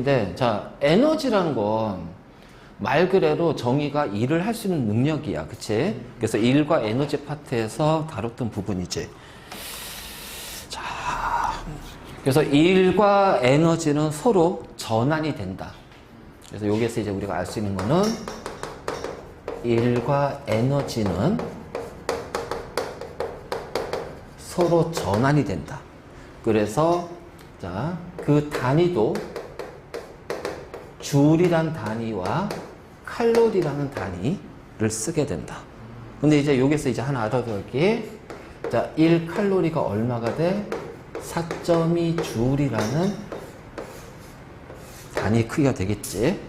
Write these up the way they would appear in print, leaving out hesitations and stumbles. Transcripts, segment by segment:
에너지인데, 자, 에너지라는 건 말 그대로 정의가 일을 할 수 있는 능력이야. 그치? 그래서 일과 에너지 파트에서 다뤘던 부분이지. 자, 그래서 일과 에너지는 서로 전환이 된다. 그래서 여기에서 이제 우리가 알 수 있는 거는 일과 에너지는 서로 전환이 된다. 그래서 자, 그 단위도 줄이란 단위와 칼로리라는 단위를 쓰게 된다. 근데 이제 여기서 이제 하나 알아둘 게, 자, 1칼로리가 얼마가 돼? 4.2 줄이라는 단위 크기가 되겠지.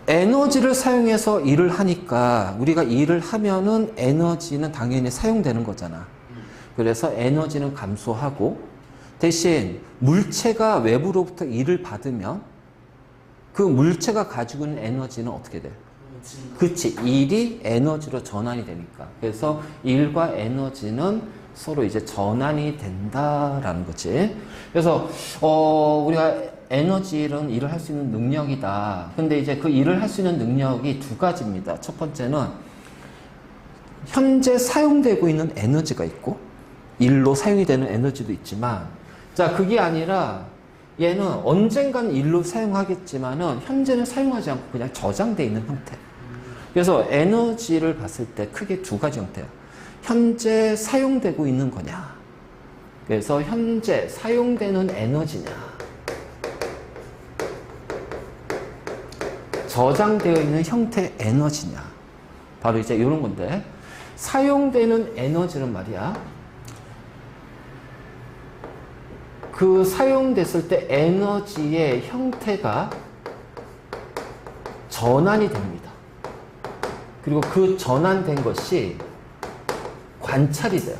에너지를 사용해서 일을 하니까 우리가 일을 하면은 에너지는 당연히 사용되는 거잖아. 그래서 에너지는 감소하고, 대신 물체가 외부로부터 일을 받으면 그 물체가 가지고 있는 에너지는 어떻게 돼? 그치. 일이 에너지로 전환이 되니까. 그래서 일과 에너지는 서로 이제 전환이 된다라는 거지. 그래서, 우리가 에너지는 일을 할 수 있는 능력이다. 근데 이제 그 일을 할 수 있는 능력이 두 가지입니다. 첫 번째는 현재 사용되고 있는 에너지가 있고, 일로 사용이 되는 에너지도 있지만, 자, 그게 아니라 얘는 언젠간 일로 사용하겠지만은 현재는 사용하지 않고 그냥 저장되어 있는 형태. 그래서 에너지를 봤을 때 크게 두 가지 형태야. 현재 사용되고 있는 거냐. 그래서 현재 사용되는 에너지냐. 저장되어 있는 형태의 에너지냐. 바로 이제 이런 건데, 사용되는 에너지는 말이야, 그 사용됐을 때 에너지의 형태가 전환이 됩니다. 그리고 그 전환된 것이 관찰이 돼요.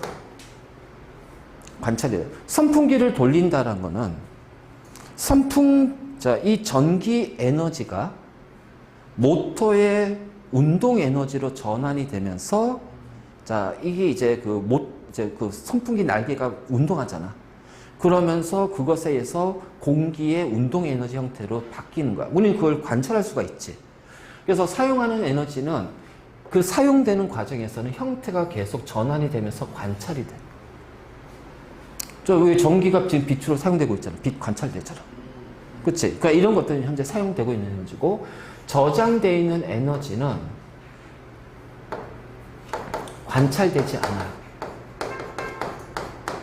관찰이 돼요. 선풍기를 돌린다는 거는 이 전기 에너지가 모터의 운동 에너지로 전환이 되면서, 자, 이게 이제 그 선풍기 날개가 운동하잖아. 그러면서 그것에 의해서 공기의 운동 에너지 형태로 바뀌는 거야. 우리는 그걸 관찰할 수가 있지. 그래서 사용하는 에너지는 그 사용되는 과정에서는 형태가 계속 전환이 되면서 관찰이 돼. 여기 전기가 지금 빛으로 사용되고 있잖아. 빛 관찰되잖아. 그치? 그러니까 이런 것들은 현재 사용되고 있는 에너지고, 저장되어 있는 에너지는 관찰되지 않아요.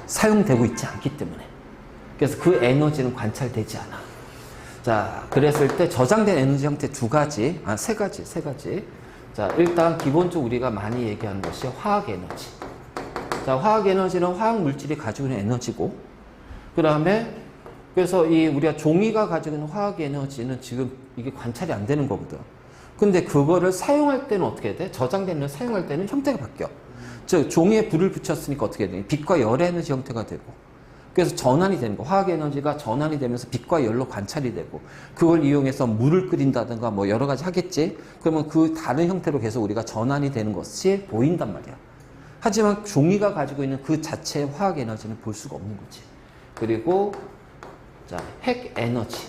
사용되고 있지 않기 때문에. 그래서 그 에너지는 관찰되지 않아. 자, 그랬을 때 저장된 에너지 형태 세 가지. 자, 일단 기본적으로 우리가 많이 얘기하는 것이 화학 에너지. 자, 화학 에너지는 화학 물질이 가지고 있는 에너지고, 그 다음에 그래서 우리가 종이가 가지고 있는 화학 에너지는 지금 이게 관찰이 안 되는 거거든. 근데 그거를 사용할 때는 어떻게 돼? 저장된 걸 사용할 때는 형태가 바뀌어. 즉, 종이에 불을 붙였으니까 어떻게 돼? 빛과 열의 에너지 형태가 되고, 그래서 전환이 되는 거. 화학 에너지가 전환이 되면서 빛과 열로 관찰이 되고, 그걸 이용해서 물을 끓인다든가 뭐 여러 가지 하겠지? 그러면 그 다른 형태로 계속 우리가 전환이 되는 것이 보인단 말이야. 하지만 종이가 가지고 있는 그 자체의 화학 에너지는 볼 수가 없는 거지. 그리고, 자, 핵 에너지.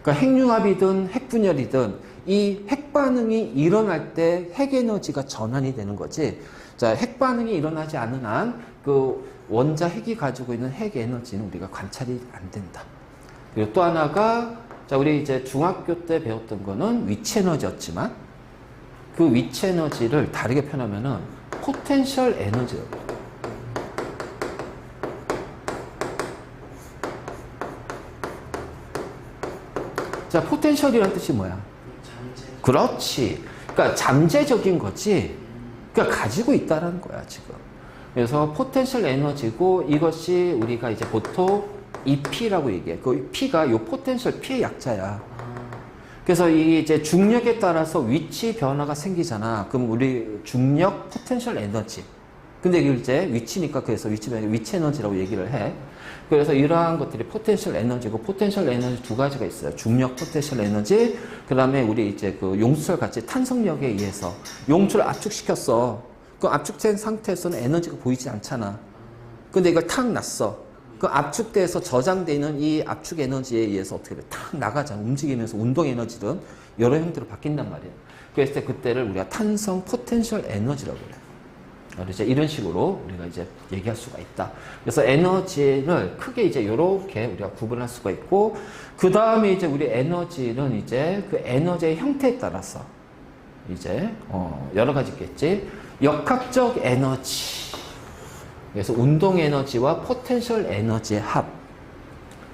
그러니까 핵융합이든 핵분열이든 이 핵반응이 일어날 때 핵에너지가 전환이 되는 거지. 자, 핵반응이 일어나지 않는 한 그 원자 핵이 가지고 있는 핵에너지는 우리가 관찰이 안 된다. 그리고 또 하나가, 자, 우리 이제 중학교 때 배웠던 거는 위치 에너지였지만, 그 위치 에너지를 다르게 표현하면은 포텐셜 에너지라고. 자, 포텐셜이라는 뜻이 뭐야? 잠재. 그렇지. 그러니까 잠재적인 거지. 그러니까 가지고 있다라는 거야, 지금. 그래서 포텐셜 에너지고, 이것이 우리가 이제 보통 EP라고 얘기해. 그 P가 요 포텐셜 P의 약자야. 그래서 이제 중력에 따라서 위치 변화가 생기잖아. 그럼 우리 중력 포텐셜 에너지. 근데 이게 이제 위치니까 그래서 위치 에너지라고 얘기를 해. 그래서 이러한 것들이 포텐셜 에너지고, 포텐셜 에너지 두 가지가 있어요. 중력 포텐셜 에너지, 그 다음에 우리 이제 그 용수철 같이 탄성력에 의해서 용수를 압축시켰어. 그 압축된 상태에서는 에너지가 보이지 않잖아. 근데 이걸 탁 놨어. 그 압축돼서 저장되어 있는 이 압축 에너지에 의해서 어떻게 돼? 탁 나가잖아. 움직이면서 운동 에너지든 여러 형태로 바뀐단 말이에요. 그랬을 때 그때를 우리가 탄성 포텐셜 에너지라고 그래요. 이제 이런 식으로 우리가 이제 얘기할 수가 있다. 그래서 에너지를 크게 이제 이렇게 우리가 구분할 수가 있고, 그 다음에 이제 우리 에너지는 이제 그 에너지의 형태에 따라서 이제 여러 가지 있겠지. 역학적 에너지. 그래서 운동 에너지와 포텐셜 에너지의 합.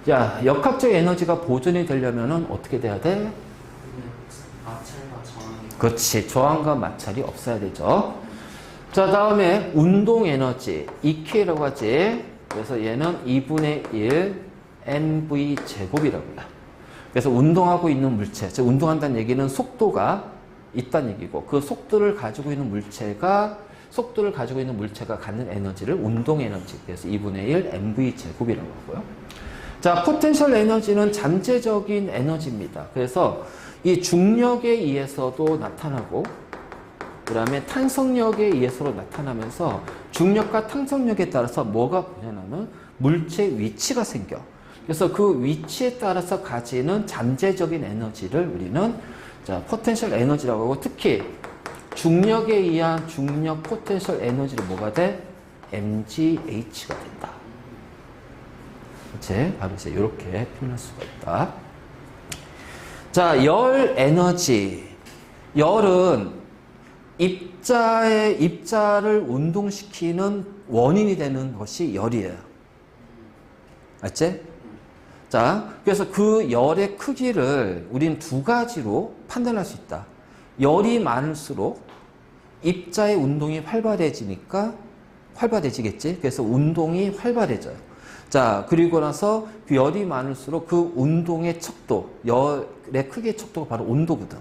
자, 역학적 에너지가 보존이 되려면은 어떻게 돼야 돼? 마찰과 저항이. 그렇지. 저항과 마찰이 없어야 되죠. 자, 다음에 운동 에너지, EK라고 하지. 그래서 얘는 2분의 1 NV 제곱이라고 해요. 그래서 운동하고 있는 물체, 즉 운동한다는 얘기는 속도가 있다는 얘기고, 그 속도를 가지고 있는 물체가 갖는 에너지를 운동 에너지, 그래서 2분의 1 NV 제곱이라고 하고요. 자, 포텐셜 에너지는 잠재적인 에너지입니다. 그래서 이 중력에 의해서도 나타나고, 그 다음에 탄성력에 의해서로 나타나면서 중력과 탄성력에 따라서 뭐가 보냐면 물체 위치가 생겨. 그래서 그 위치에 따라서 가지는 잠재적인 에너지를 우리는 자, 포텐셜 에너지라고 하고, 특히 중력에 의한 중력 포텐셜 에너지를 뭐가 돼? MGH가 된다. 이제 바로 이제 이렇게 표현할 수가 있다. 자, 열 에너지. 열은 입자를 운동시키는 원인이 되는 것이 열이에요. 알지? 자, 그래서 그 열의 크기를 우린 두 가지로 판단할 수 있다. 열이 많을수록 입자의 운동이 활발해지겠지? 그래서 운동이 활발해져요. 자, 그리고 나서 그 열이 많을수록 그 운동의 척도, 열의 크기의 척도가 바로 온도거든.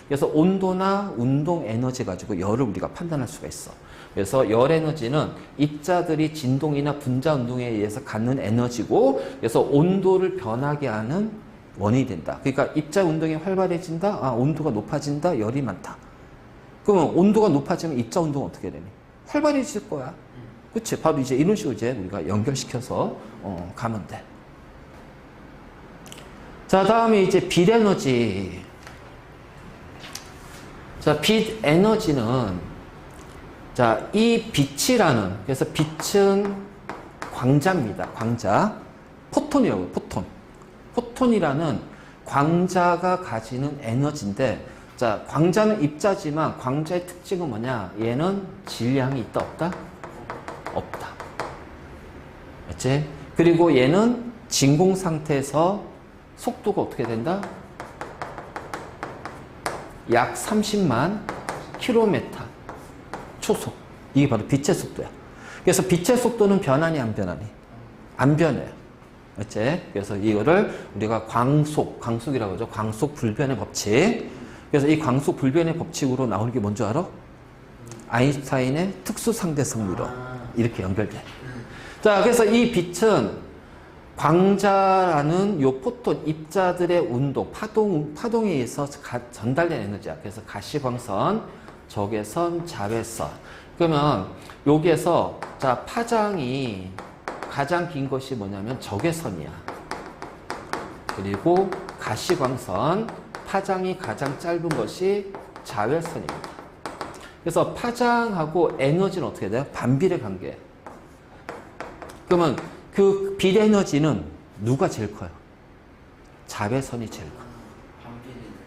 그래서 온도나 운동 에너지 가지고 열을 우리가 판단할 수가 있어. 그래서 열 에너지는 입자들이 진동이나 분자 운동에 의해서 갖는 에너지고, 그래서 온도를 변하게 하는 원인이 된다. 그러니까 입자 운동이 활발해진다. 아, 온도가 높아진다. 열이 많다. 그러면 온도가 높아지면 입자 운동은 어떻게 되니? 활발해질 거야. 그치? 바로 이제 이런 식으로 이제 우리가 연결시켜서 가면 돼. 자, 다음에 이제 빛 에너지. 자, 빛 에너지는, 자, 이 빛이라는, 그래서 빛은 광자입니다. 광자. 포톤이라고요, 포톤. 포톤이라는 광자가 가지는 에너지인데, 자, 광자는 입자지만 광자의 특징은 뭐냐? 얘는 질량이 있다, 없다? 없다. 맞지? 그리고 얘는 진공 상태에서 속도가 어떻게 된다? 약 30만 킬로미터 초속. 이게 바로 빛의 속도야. 그래서 빛의 속도는 변하니 안 변하니? 안 변해요. 맞지? 그래서 이거를 우리가 광속이라고 하죠. 광속 불변의 법칙. 그래서 이 광속 불변의 법칙으로 나오는 게 뭔지 알아? 아인슈타인의 특수 상대성理論. 이렇게 연결돼. 자, 그래서 이 빛은 광자라는 요 포톤, 입자들의 운동, 파동에 의해서 전달된 에너지야. 그래서 가시광선, 적외선, 자외선. 그러면 여기에서, 자, 파장이 가장 긴 것이 뭐냐면 적외선이야. 그리고 가시광선, 파장이 가장 짧은 것이 자외선입니다. 그래서 파장하고 에너지는 어떻게 돼요? 반비례 관계. 그러면 그 빛 에너지는 누가 제일 커요? 자외선이 제일 커요.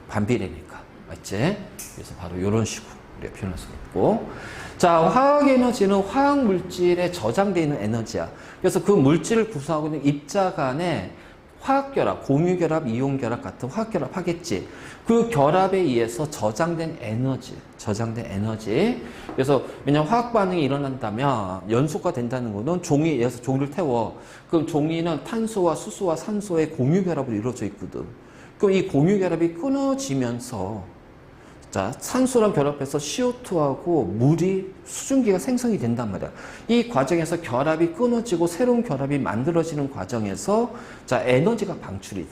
반비례니까. 맞지? 그래서 바로 이런 식으로 우리가 표현할 수 있고. 자, 화학 에너지는 화학 물질에 저장되어 있는 에너지야. 그래서 그 물질을 구성하고 있는 입자 간의 화학결합, 공유결합, 이온결합 같은 화학결합 하겠지. 그 결합에 의해서 저장된 에너지. 그래서 왜냐면 화학 반응이 일어난다면 연소가 된다는 거는 종이에서 종이를 태워. 그럼 종이는 탄소와 수소와 산소의 공유결합으로 이루어져 있거든. 그럼 이 공유결합이 끊어지면서 자, 산소랑 결합해서 CO2하고 물이 수증기가 생성이 된단 말이야. 이 과정에서 결합이 끊어지고 새로운 결합이 만들어지는 과정에서 자, 에너지가 방출이 돼.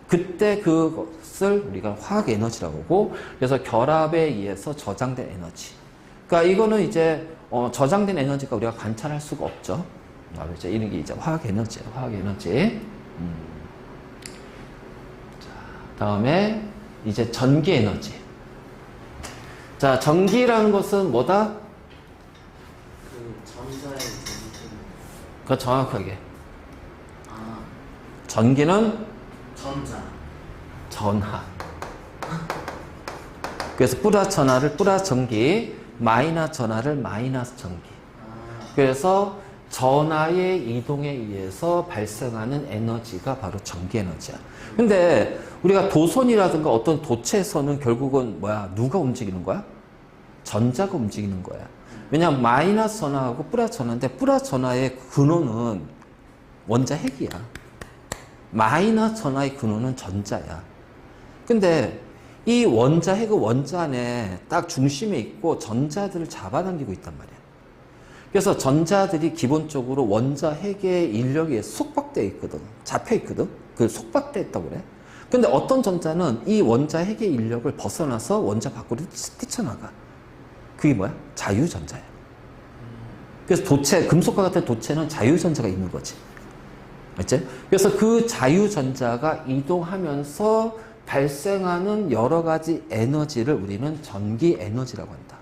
그때 그것을 우리가 화학 에너지라고 하고, 그래서 결합에 의해서 저장된 에너지. 그러니까 이거는 이제 저장된 에너지가 우리가 관찰할 수가 없죠. 이제 이런 게 이제 화학 에너지예요. 화학 에너지. 자, 다음에 이제 전기 에너지. 자, 전기라는 것은 뭐다? 그 전자의 전기는 그 정확하게. 아 전기는 전자. 전하. 그래서 플러스 전하를 플러스 전기, 마이너스 전하를 마이너스 전기. 아 그래서 전하의 이동에 의해서 발생하는 에너지가 바로 전기 에너지야. 근데 우리가 도선이라든가 어떤 도체에서는 결국은 뭐야? 누가 움직이는 거야? 전자가 움직이는 거야. 왜냐하면 마이너스 전하하고 플러스 전하인데 플러스 전하의 근원은 원자 핵이야. 마이너스 전하의 근원은 전자야. 근데 이 원자 핵은 원자 안에 딱 중심에 있고 전자들을 잡아당기고 있단 말이야. 그래서 전자들이 기본적으로 원자 핵의 인력에 속박되어 있거든. 잡혀 있거든. 그 속박되어 있다고 그래. 근데 어떤 전자는 이 원자 핵의 인력을 벗어나서 원자 밖으로 뛰쳐나가. 그게 뭐야? 자유전자야. 그래서 도체, 금속과 같은 도체는 자유전자가 있는 거지. 맞지? 그래서 그 자유전자가 이동하면서 발생하는 여러 가지 에너지를 우리는 전기 에너지라고 한다.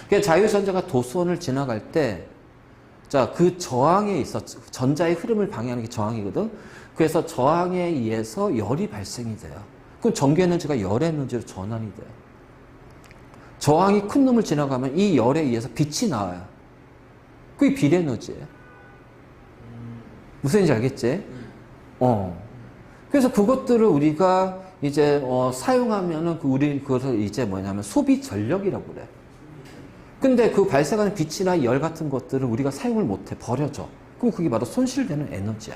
그러니까 자유전자가 도선을 지나갈 때, 자, 그 저항에 있어, 전자의 흐름을 방해하는 게 저항이거든? 그래서 저항에 의해서 열이 발생이 돼요. 그럼 전기 에너지가 열 에너지로 전환이 돼요. 저항이 큰 놈을 지나가면 이 열에 의해서 빛이 나와요. 그게 빛 에너지예요. 무슨 얘기인지 알겠지? 그래서 그것들을 우리가 이제 사용하면은 우리 그것을 이제 뭐냐면 소비 전력이라고 그래. 근데 그 발생하는 빛이나 열 같은 것들을 우리가 사용을 못해 버려져. 그럼 그게 바로 손실되는 에너지야.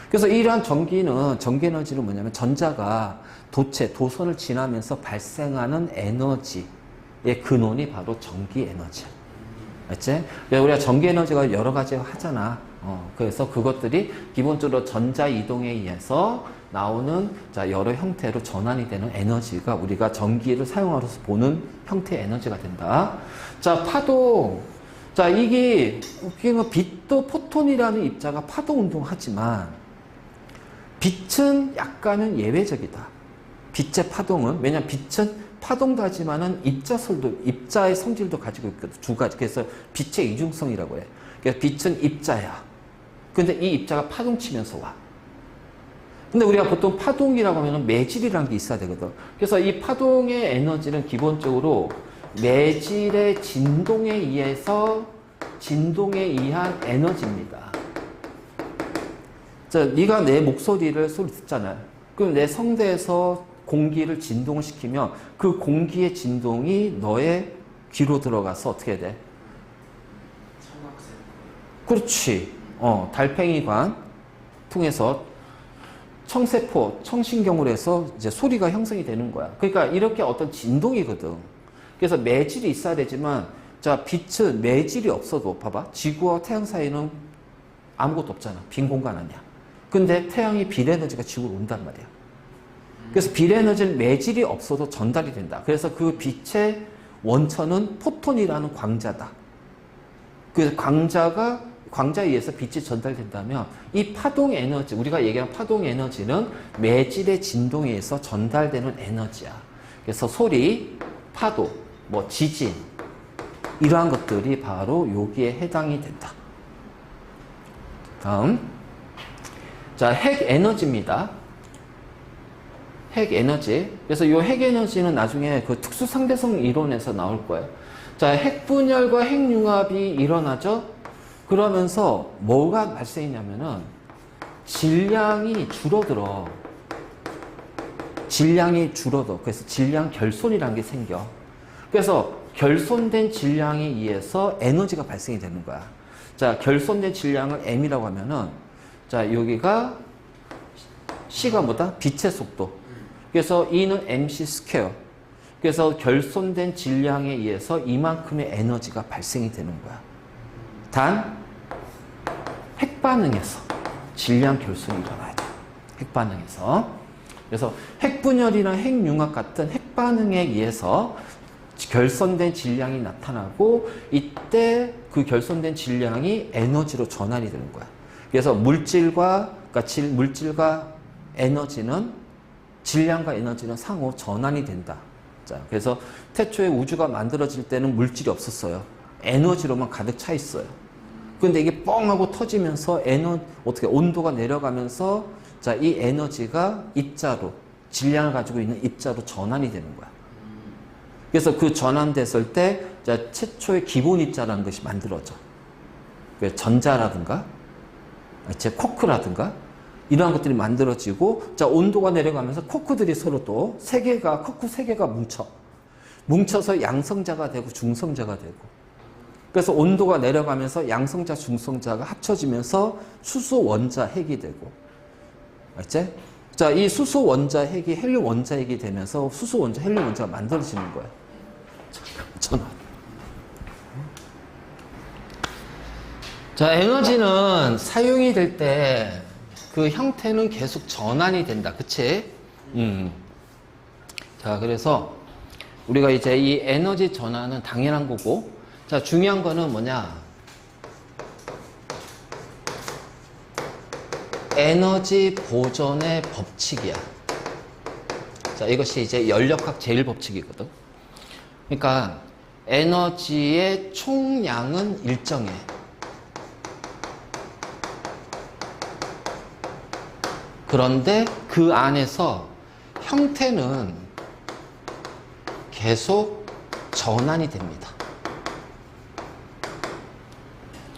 그래서 이러한 전기 에너지는 뭐냐면 전자가 도선을 지나면서 발생하는 에너지의 근원이 바로 전기 에너지야. 맞지? 우리가 전기 에너지가 여러 가지 하잖아. 그래서 그것들이 기본적으로 전자 이동에 의해서 나오는 여러 형태로 전환이 되는 에너지가 우리가 전기를 사용하면서 보는 형태의 에너지가 된다. 자, 파동. 자, 이게 빛도 포톤이라는 입자가 파동 운동을 하지만 빛은 약간은 예외적이다. 빛의 파동은 왜냐면 빛은 파동도 하지만은 입자의 성질도 가지고 있거든. 두 가지. 그래서 빛의 이중성이라고 해. 그래서 빛은 입자야. 근데 이 입자가 파동치면서 와. 근데 우리가 보통 파동이라고 하면 매질이라는 게 있어야 되거든. 그래서 이 파동의 에너지는 기본적으로 매질의 진동에 의한 에너지입니다. 자, 네가 내 목소리를 소리 듣잖아요. 그럼 내 성대에서 공기를 진동을 시키면 그 공기의 진동이 너의 귀로 들어가서 어떻게 해야 돼? 청각세포. 그렇지. 달팽이관 통해서 청세포, 청신경으로 해서 이제 소리가 형성이 되는 거야. 그러니까 이렇게 어떤 진동이거든. 그래서 매질이 있어야 되지만, 자, 빛은 매질이 없어도, 봐봐. 지구와 태양 사이는 아무것도 없잖아. 빈 공간 아니야. 근데 태양이 빛 에너지가 지구로 온단 말이야. 그래서 빛 에너지는 매질이 없어도 전달이 된다. 그래서 그 빛의 원천은 포톤이라는 광자다. 그 광자에 의해서 빛이 전달된다면 이 파동 에너지, 우리가 얘기하는 파동 에너지는 매질의 진동에 의해서 전달되는 에너지야. 그래서 소리, 파도, 지진 이러한 것들이 바로 여기에 해당이 된다. 다음, 자, 핵 에너지입니다. 핵 에너지. 그래서 이 핵 에너지는 나중에 그 특수 상대성 이론에서 나올 거예요. 자, 핵 분열과 핵 융합이 일어나죠. 그러면서 뭐가 발생이냐면은 질량이 줄어들어. 그래서 질량 결손이라는 게 생겨. 그래서 결손된 질량에 의해서 에너지가 발생이 되는 거야. 자, 결손된 질량을 m이라고 하면은, 자, 여기가 c가 뭐다? 빛의 속도. 그래서 E는 mc 스퀘어. 그래서 결손된 질량에 의해서 이만큼의 에너지가 발생이 되는 거야. 단 핵반응에서 질량 결손이 일어나야 돼. 핵반응에서. 그래서 핵분열이나 핵융합 같은 핵반응에 의해서 결손된 질량이 나타나고 이때 그 결손된 질량이 에너지로 전환이 되는 거야. 그래서 물질과 에너지는, 질량과 에너지는 상호 전환이 된다. 자, 그래서 태초에 우주가 만들어질 때는 물질이 없었어요. 에너지로만 가득 차 있어요. 근데 이게 뻥 하고 터지면서 어떻게 온도가 내려가면서 자, 이 에너지가 입자로, 질량을 가지고 있는 입자로 전환이 되는 거야. 그래서 그 전환됐을 때 자, 최초의 기본 입자라는 것이 만들어져. 전자라든가 쿼크라든가 이러한 것들이 만들어지고, 자, 온도가 내려가면서 쿼크들이 서로 또 쿼크 세 개가 뭉쳐서 양성자가 되고 중성자가 되고, 그래서 온도가 내려가면서 양성자, 중성자가 합쳐지면서 수소 원자 핵이 되고, 알지? 자, 이 수소 원자 핵이 헬륨 원자 핵이 되면서 수소 원자, 헬륨 원자가 만들어지는 거야. 전화. 자, 에너지는 사용이 될 때 그 형태는 계속 전환이 된다. 그치? 자, 그래서 우리가 이제 이 에너지 전환은 당연한 거고, 자, 중요한 거는 뭐냐? 에너지 보존의 법칙이야. 자, 이것이 이제 연력학 제1법칙이거든. 그러니까 에너지의 총량은 일정해. 그런데 그 안에서 형태는 계속 전환이 됩니다.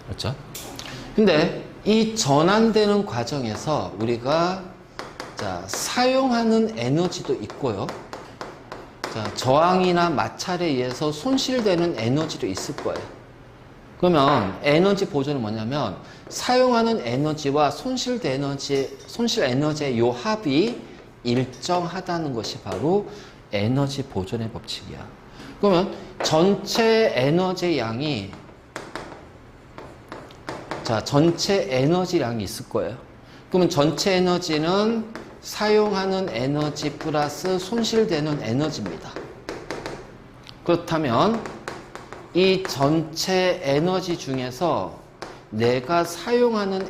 그렇죠? 근데 이 전환되는 과정에서 우리가 자, 사용하는 에너지도 있고요. 자, 저항이나 마찰에 의해서 손실되는 에너지도 있을 거예요. 그러면 에너지 보존은 뭐냐면 사용하는 에너지와 손실 에너지의 요 합이 일정하다는 것이 바로 에너지 보존의 법칙이야. 그러면 전체 에너지 양이, 자, 전체 에너지량이 있을 거예요. 그러면 전체 에너지는 사용하는 에너지 플러스 손실되는 에너지입니다. 그렇다면 이 전체 에너지 중에서 내가 사용하는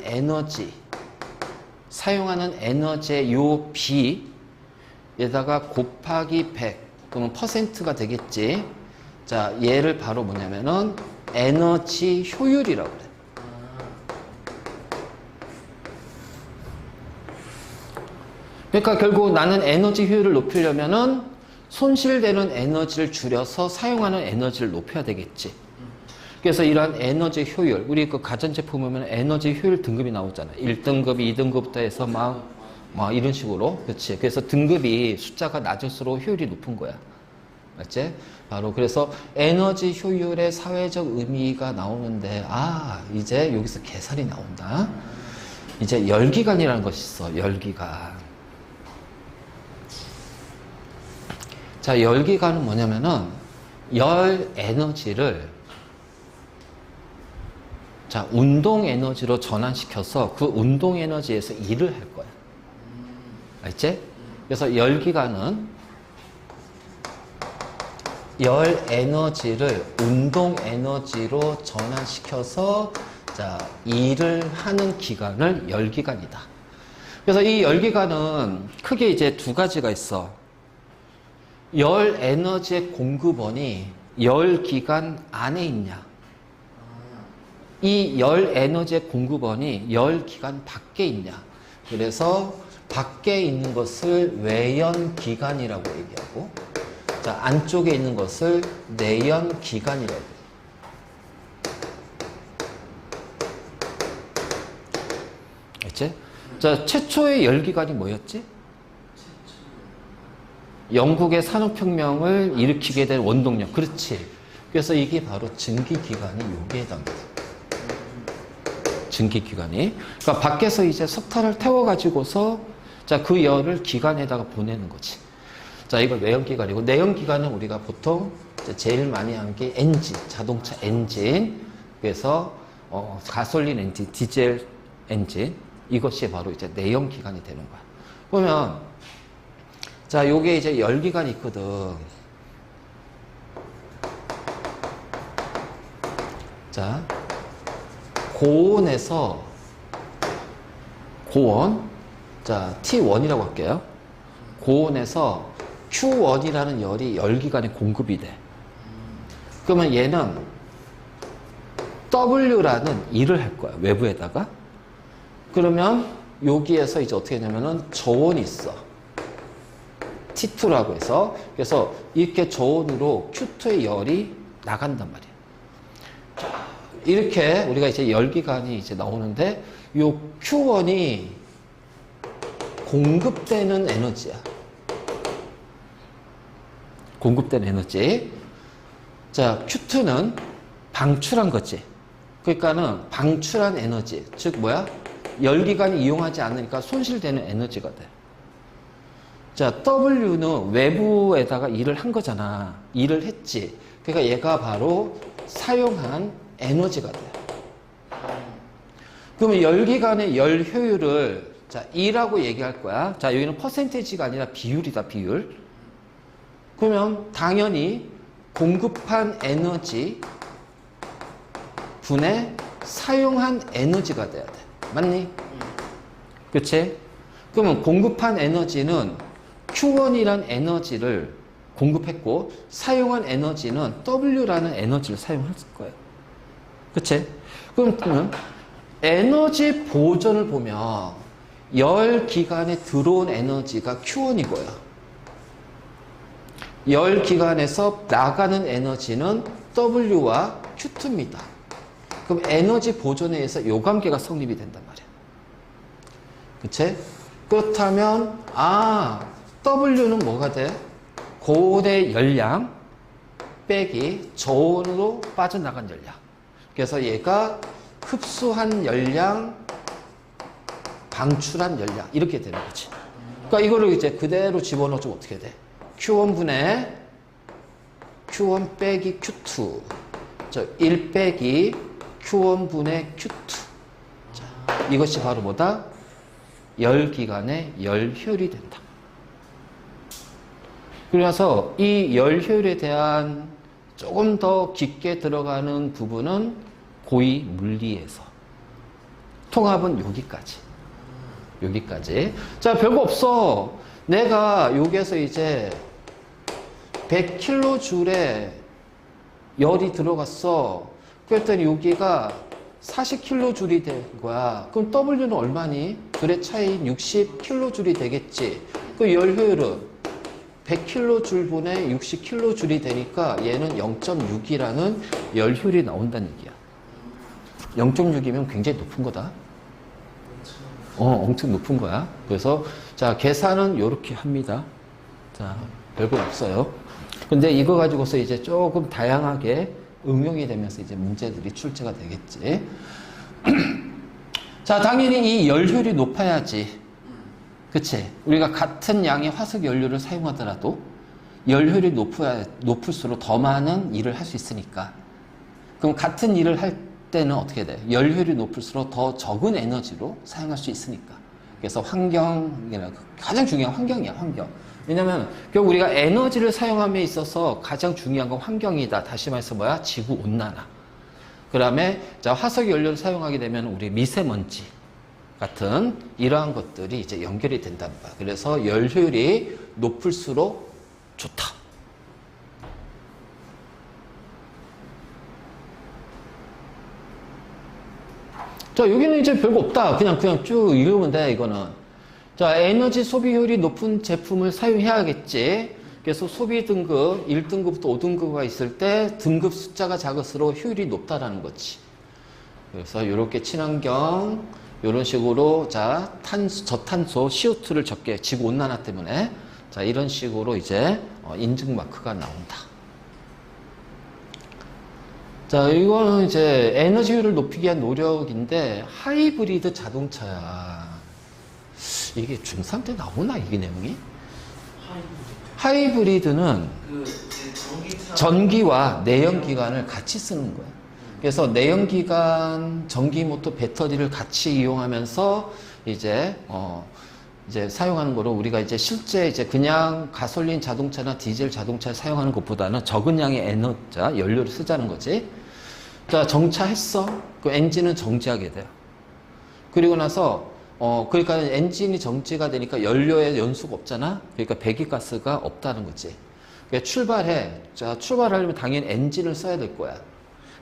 에너지의 요 비에다가 곱하기 100, 그러면 퍼센트가 되겠지. 자, 얘를 바로 뭐냐면은 에너지 효율이라고 그래. 그러니까 결국 나는 에너지 효율을 높이려면은 손실되는 에너지를 줄여서 사용하는 에너지를 높여야 되겠지. 그래서 이러한 에너지 효율, 우리 그 가전제품 보면 에너지 효율 등급이 나오잖아. 1등급, 2등급부터 해서 막 이런 식으로. 그렇지. 그래서 등급이 숫자가 낮을수록 효율이 높은 거야. 맞지? 바로 그래서 에너지 효율의 사회적 의미가 나오는데, 이제 여기서 계산이 나온다. 이제 열기관이라는 것이 있어. 열기관. 자, 열기관은 뭐냐면은 열 에너지를 자, 운동 에너지로 전환시켜서 그 운동 에너지에서 일을 할 거야. 알지? 그래서 열기관은 열 에너지를 운동 에너지로 전환시켜서 자, 일을 하는 기관을 열기관이다. 그래서 이 열기관은 크게 이제 두 가지가 있어. 열 에너지의 공급원이 열 기관 안에 있냐? 이 열 에너지의 공급원이 열 기관 밖에 있냐? 그래서 밖에 있는 것을 외연 기관이라고 얘기하고, 자, 안쪽에 있는 것을 내연 기관이라고 해요. 알지? 자, 최초의 열기관이 뭐였지? 영국의 산업혁명을 일으키게 된 원동력. 그렇지. 그래서 이게 바로 증기기관이 여기에 해당돼. 증기기관이. 그러니까 밖에서 이제 석탄을 태워가지고서 자, 그 열을 기관에다가 보내는 거지. 자, 이걸 내연기관이고, 내연기관은 우리가 보통 제일 많이 하는 게 엔진, 자동차 엔진. 그래서 가솔린 엔진, 디젤 엔진. 이것이 바로 이제 내연기관이 되는 거야. 그러면 자, 요게 이제 열기관이 있거든. 자, 고온에서 고온. 자, T1이라고 할게요. 고온에서 Q1이라는 열이 열기관에 공급이 돼. 그러면 얘는 W라는 일을 할 거야. 외부에다가. 그러면 여기에서 이제 어떻게 하냐면은 저온이 있어. T2라고 해서. 그래서 이렇게 저온으로 Q2의 열이 나간단 말이야. 자, 이렇게 우리가 이제 열기관이 이제 나오는데 요 Q1이 공급되는 에너지야. 공급되는 에너지. 자, Q2는 방출한 거지. 그러니까는 방출한 에너지. 즉 뭐야? 열기관이 이용하지 않으니까 손실되는 에너지가 돼. 자, W는 외부에다가 일을 한 거잖아. 일을 했지. 그러니까 얘가 바로 사용한 에너지가 돼. 그러면 열기관의 열 효율을 자, E라고 얘기할 거야. 자, 여기는 퍼센테이지가 아니라 비율이다, 비율. 그러면 당연히 공급한 에너지 분의 사용한 에너지가 돼야 돼. 맞니? 그치? 그러면 공급한 에너지는 Q1이란 에너지를 공급했고 사용한 에너지는 W라는 에너지를 사용했을 거예요. 그치? 그럼 에너지 보존을 보면 열 기관에 들어온 에너지가 Q1이고요. 열 기관에서 나가는 에너지는 W와 Q2입니다. 그럼 에너지 보존에 의해서 요 관계가 성립이 된단 말이야. 그치? 그렇다면 W는 뭐가 돼? 고온의 열량 빼기 저온으로 빠져나간 열량. 그래서 얘가 흡수한 열량, 방출한 열량 이렇게 되는 거지. 그러니까 이거를 이제 그대로 집어넣어주면 어떻게 돼? Q1분의 Q1 빼기 Q2. 1 빼기 Q1분의 Q2. 자, 이것이 바로 뭐다? 열기관의 열효율이 된다. 그래서 이 열효율에 대한 조금 더 깊게 들어가는 부분은 고위 물리에서. 통합은 여기까지. 여기까지. 자, 별거 없어. 내가 여기에서 이제 100kJ에 열이 들어갔어. 그랬더니 여기가 40kJ이 된 거야. 그럼 W는 얼마니? 둘의 차이인 60kJ 되겠지. 그 열 효율은 100kJ분의 60kJ이 되니까 얘는 0.6이라는 열 효율이 나온다는 얘기야. 0.6이면 굉장히 높은 거다. 엄청 높은 거야. 그래서 자, 계산은 이렇게 합니다. 자, 별거 없어요. 근데 이거 가지고서 이제 조금 다양하게 응용이 되면서 이제 문제들이 출제가 되겠지. 자, 당연히 이 열 효율이 높아야지. 그치? 우리가 같은 양의 화석 연료를 사용하더라도 열 효율이 높을수록 더 많은 일을 할 수 있으니까. 그럼 같은 일을 할 때는 어떻게 돼? 열 효율이 높을수록 더 적은 에너지로 사용할 수 있으니까. 그래서 환경이나 가장 중요한 환경이야, 환경. 왜냐면 결국 우리가 에너지를 사용함에 있어서 가장 중요한 건 환경이다. 다시 말해서 뭐야? 지구 온난화. 그 다음에 화석 연료를 사용하게 되면 우리 미세먼지 같은 이러한 것들이 이제 연결이 된다는 거야. 그래서 열 효율이 높을수록 좋다. 자, 여기는 이제 별거 없다. 그냥 쭉 읽으면 돼, 이거는. 자, 에너지 소비 효율이 높은 제품을 사용해야겠지. 그래서 소비 등급 1등급부터 5등급가 있을 때 등급 숫자가 작을수록 효율이 높다라는 거지. 그래서 이렇게 친환경, 이런 식으로, 자, 저탄소, CO2를 적게, 지구 온난화 때문에, 자, 이런 식으로 이제, 인증 마크가 나온다. 자, 이거는 이제 에너지 효율을 높이기 위한 노력인데, 하이브리드 자동차야. 이게 중3 때 나오나, 이게 내용이? 하이브리드는 전기와 내연기관을 같이 쓰는 거야. 그래서 내연기관, 전기모터, 배터리를 같이 이용하면서 이제 사용하는 거로 우리가 이제 실제 이제 그냥 가솔린 자동차나 디젤 자동차를 사용하는 것보다는 적은 양의 연료를 쓰자는 거지. 자, 정차했어. 그 엔진은 정지하게 돼요. 그리고 나서 그러니까 엔진이 정지가 되니까 연료에 연수가 없잖아. 그러니까 배기가스가 없다는 거지. 그러니까 출발해. 자, 출발하려면 당연히 엔진을 써야 될 거야.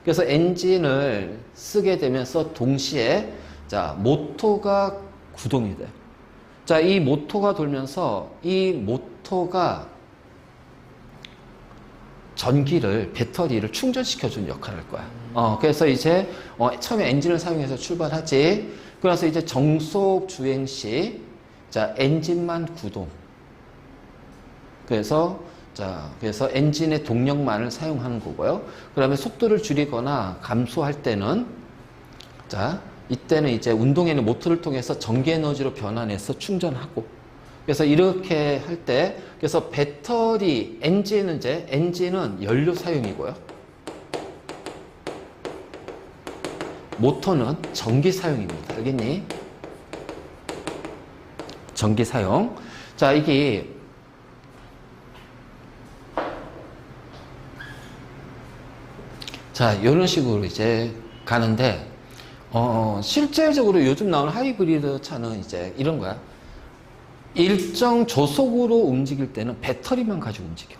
그래서 엔진을 쓰게 되면서 동시에 자, 모터가 구동이 돼. 자, 이 모터가 돌면서 이 모터가 전기를, 배터리를 충전시켜주는 역할을 할 거야. 그래서 이제, 처음에 엔진을 사용해서 출발하지. 그래서 이제 정속 주행 시, 자, 엔진만 구동. 그래서 엔진의 동력만을 사용하는 거고요. 그 다음에 속도를 줄이거나 감소할 때는, 자, 이때는 이제 운동에는 모터를 통해서 전기 에너지로 변환해서 충전하고. 그래서 이렇게 할 때, 그래서 배터리, 엔진은 연료 사용이고요. 모터는 전기 사용입니다. 알겠니? 전기 사용. 자, 이게, 자, 이런 식으로 이제 가는데, 실제적으로 요즘 나오는 하이브리드 차는 이제 이런 거야. 일정 조속으로 움직일 때는 배터리만 가지고 움직여.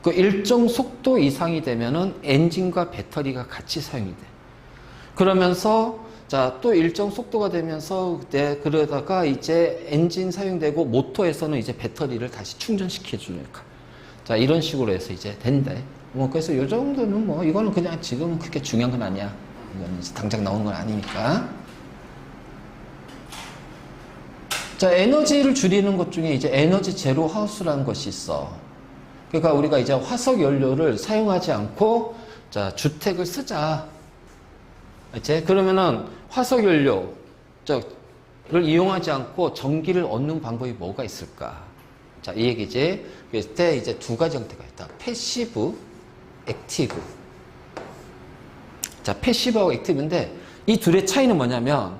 그 일정 속도 이상이 되면은 엔진과 배터리가 같이 사용이 돼. 그러면서 자, 또 일정 속도가 되면서 그러다가 이제 엔진 사용되고 모터에서는 이제 배터리를 다시 충전시켜 주는 역할. 자, 이런 식으로 해서 이제 된대. 그래서 요 정도는 이거는 그냥 지금은 그렇게 중요한 건 아니야. 이거는 당장 나오는 건 아니니까. 자, 에너지를 줄이는 것 중에 이제 에너지 제로 하우스라는 것이 있어. 그러니까 우리가 이제 화석 연료를 사용하지 않고, 자, 주택을 쓰자. 이제 그러면은 화석 연료를 이용하지 않고 전기를 얻는 방법이 뭐가 있을까? 자, 이 얘기지. 그때 이제 두 가지 형태가 있다. 패시브, 액티브. 자, 패시브하고 액티브인데 이 둘의 차이는 뭐냐면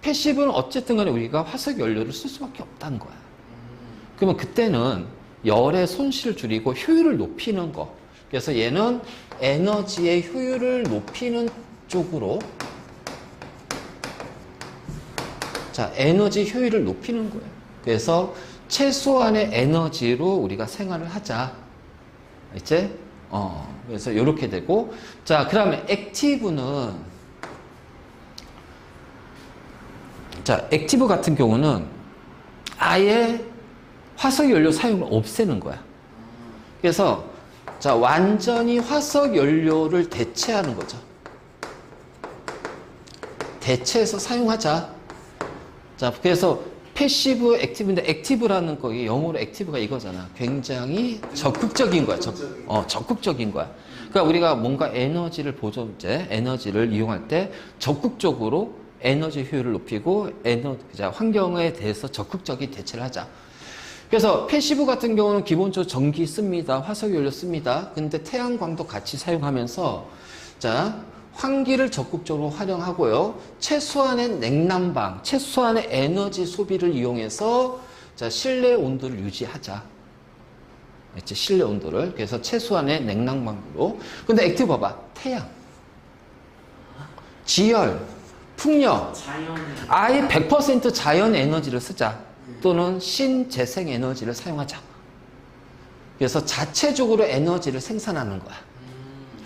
패시브는 어쨌든 간에 우리가 화석 연료를 쓸 수밖에 없다는 거야. 그러면 그때는 열의 손실을 줄이고 효율을 높이는 거. 그래서 얘는 에너지의 효율을 높이는 쪽으로, 자, 에너지 효율을 높이는 거예요. 그래서 최소한의 에너지로 우리가 생활을 하자. 이제 그래서 이렇게 되고, 자, 그다음에 액티브는, 자, 액티브 같은 경우는 아예 화석 연료 사용을 없애는 거야. 그래서 자, 완전히 화석 연료를 대체하는 거죠. 대체해서 사용하자. 자, 그래서 패시브, 액티브인데 액티브라는 거, 영어로 액티브가 이거잖아. 굉장히 적극적인 거야. 적극적인 거야. 그러니까 우리가 뭔가 에너지를 에너지를 이용할 때 적극적으로 에너지 효율을 높이고 환경에 대해서 적극적인 대처를 하자. 그래서 패시브 같은 경우는 기본적으로 전기 씁니다. 화석연료 씁니다. 근데 태양광도 같이 사용하면서 자, 환기를 적극적으로 활용하고요. 최소한의 냉난방, 최소한의 에너지 소비를 이용해서 자, 실내 온도를 유지하자. 이제 실내 온도를. 그래서 최소한의 냉난방으로. 근데 액티브 봐봐. 태양, 지열, 풍력, 아예 100% 자연 에너지를 쓰자. 또는 신재생 에너지를 사용하자. 그래서 자체적으로 에너지를 생산하는 거야.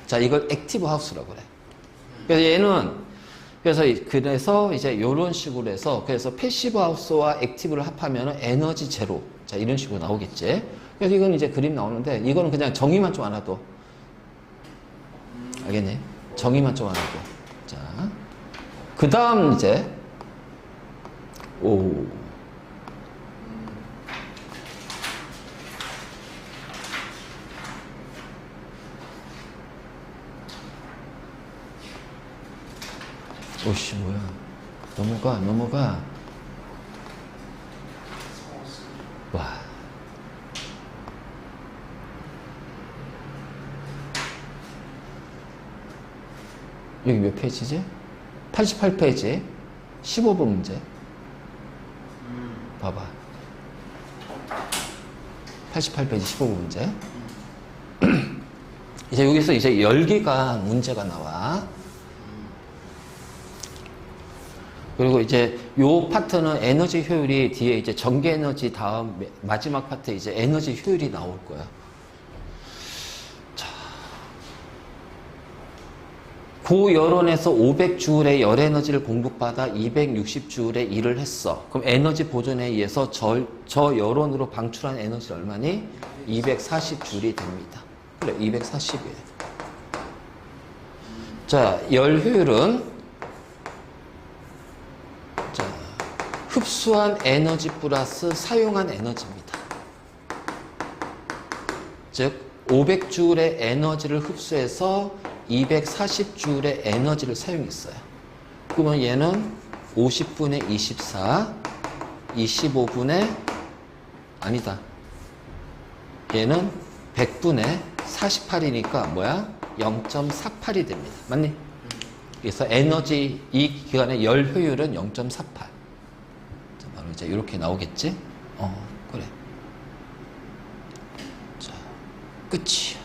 자, 이걸 액티브 하우스라고 그래. 그래서 얘는 그래서 이제 이런 식으로 해서 그래서 패시브 하우스와 액티브를 합하면 에너지 제로. 자, 이런 식으로 나오겠지. 그래서 이건 이제 그림 나오는데 이거는 그냥 정의만 좀 알아도. 알겠니? 정의만 좀 알아도. 자, 그 다음 이제 오씨, 뭐야. 넘어가. 와. 여기 몇 페이지지? 88페이지. 15번 문제. 봐봐. 88페이지 15번 문제. 이제 여기서 이제 열기관 문제가 나와. 그리고 이제 요 파트는 에너지 효율이 뒤에 이제 전기 에너지 다음 마지막 파트 이제 에너지 효율이 나올 거야. 자. 고열원에서 500J의 열 에너지를 공급받아 260J의 일을 했어. 그럼 에너지 보존에 의해서 저 열원으로 방출한 에너지 얼마니? 240J이 됩니다. 그래, 240이에요. 자, 열 효율은 자, 흡수한 에너지 플러스 사용한 에너지입니다. 즉 500J의 에너지를 흡수해서 240J의 에너지를 사용했어요. 그러면 얘는 50분의 24, 25분의 아니다. 얘는 100분의 48이니까 뭐야? 0.48이 됩니다. 맞니? 그래서 에너지 이 기간의 열 효율은 0.48. 바로 이제 이렇게 나오겠지? 그래. 자, 끝이야.